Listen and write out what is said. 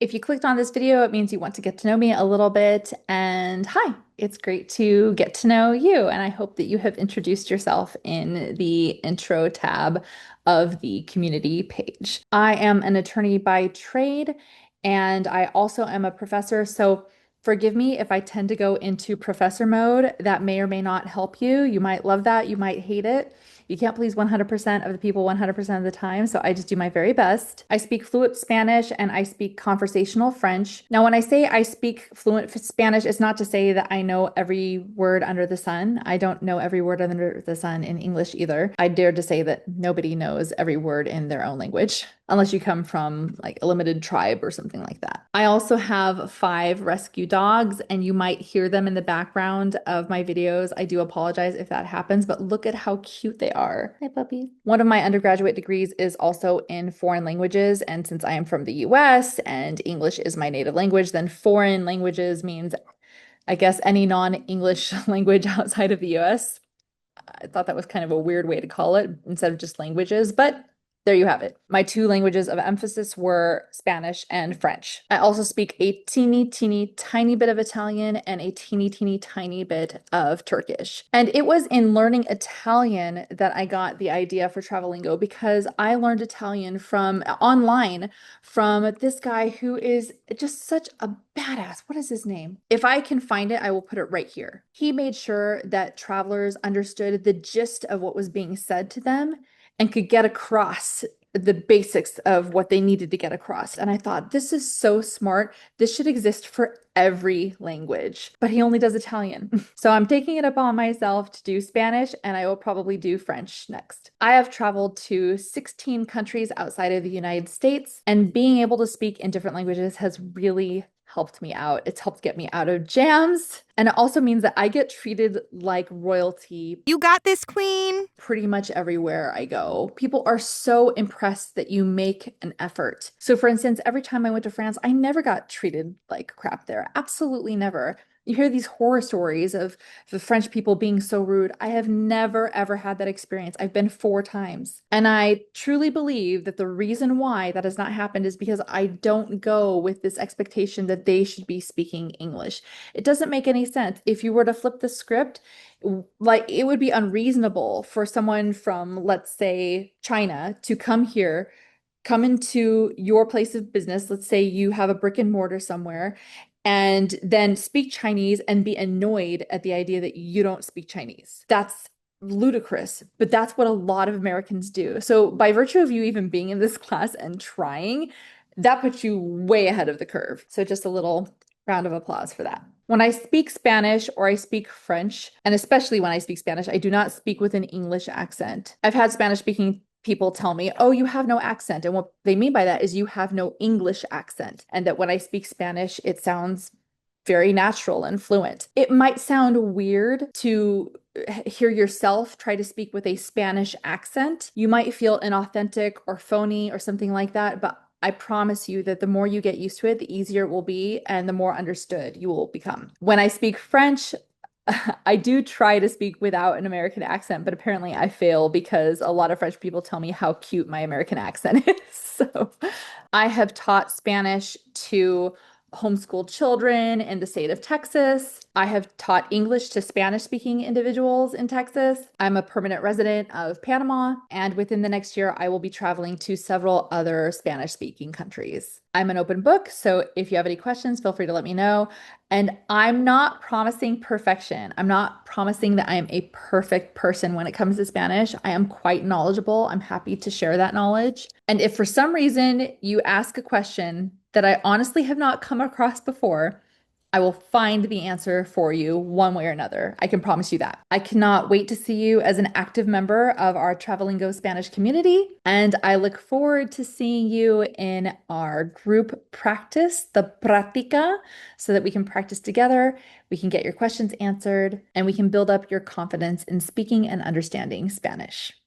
If you clicked on this video, it means you want to get to know me a little bit. And hi, it's great to get to know you. And I hope that you have introduced yourself in the intro tab of the community page. I am an attorney by trade, and I also am a professor. So forgive me if I tend to go into professor mode. That may or may not help you. You might love that, you might hate it. You can't please 100% of the people 100% of the time, so I just do my very best. I speak fluent Spanish and I speak conversational French. Now, when I say I speak fluent Spanish, it's not to say that I know every word under the sun. I don't know every word under the sun in English either. I dare to say that nobody knows every word in their own language, unless you come from like a limited tribe or something like that. I also have 5 rescue dogs, and you might hear them in the background of my videos. I do apologize if that happens, but look at how cute they are. Hi, puppies. One of my undergraduate degrees is also in foreign languages, and since I am from the US and English is my native language, then foreign languages means, I guess, any non-English language outside of the US. I thought that was kind of a weird way to call it instead of just languages, but there you have it. My 2 languages of emphasis were Spanish and French. I also speak a teeny tiny bit of Italian and a teeny tiny bit of Turkish. And it was in learning Italian that I got the idea for Travelingo, because I learned Italian from online from this guy who is just such a badass. What is his name? If I can find it, I will put it right here. He made sure that travelers understood the gist of what was being said to them and could get across the basics of what they needed to get across. And I thought, this is so smart. This should exist for every language, but he only does Italian. So I'm taking it upon myself to do Spanish, and I will probably do French next. I have traveled to 16 countries outside of the United States, and being able to speak in different languages has really helped me out. It's helped get me out of jams. And it also means that I get treated like royalty. You got this, queen. Pretty much everywhere I go. People are so impressed that you make an effort. So, for instance, every time I went to France, I never got treated like crap there. Absolutely never. You hear these horror stories of the French people being so rude. I have never, ever had that experience. I've been 4 times. And I truly believe that the reason why that has not happened is because I don't go with this expectation that they should be speaking English. It doesn't make any sense. If you were to flip the script, like it would be unreasonable for someone from, let's say, China to come here, come into your place of business. Let's say you have a brick and mortar somewhere, and then speak Chinese and be annoyed at the idea that you don't speak Chinese. That's ludicrous, but that's what a lot of Americans do. So, by virtue of you even being in this class and trying, that puts you way ahead of the curve. So, just a little round of applause for that. When I speak Spanish or I speak French, and especially when I speak Spanish, I do not speak with an English accent. I've had Spanish speaking people tell me, oh, you have no accent. And what they mean by that is you have no English accent. And that when I speak Spanish, it sounds very natural and fluent. It might sound weird to hear yourself try to speak with a Spanish accent. You might feel inauthentic or phony or something like that, but I promise you that the more you get used to it, the easier it will be and the more understood you will become. When I speak French, I do try to speak without an American accent, but apparently I fail because a lot of French people tell me how cute my American accent is. So I have taught Spanish to homeschooled children in the state of Texas. I have taught English to Spanish-speaking individuals in Texas. I'm a permanent resident of Panama, and within the next year, I will be traveling to several other Spanish-speaking countries. I'm an open book, so if you have any questions, feel free to let me know. And I'm not promising perfection. I'm not promising that I am a perfect person when it comes to Spanish. I am quite knowledgeable. I'm happy to share that knowledge. And if for some reason you ask a question that I honestly have not come across before, I will find the answer for you one way or another. I can promise you that. I cannot wait to see you as an active member of our Travelingo Spanish community, and I look forward to seeing you in our group practice, the práctica, so that we can practice together, we can get your questions answered, and we can build up your confidence in speaking and understanding Spanish.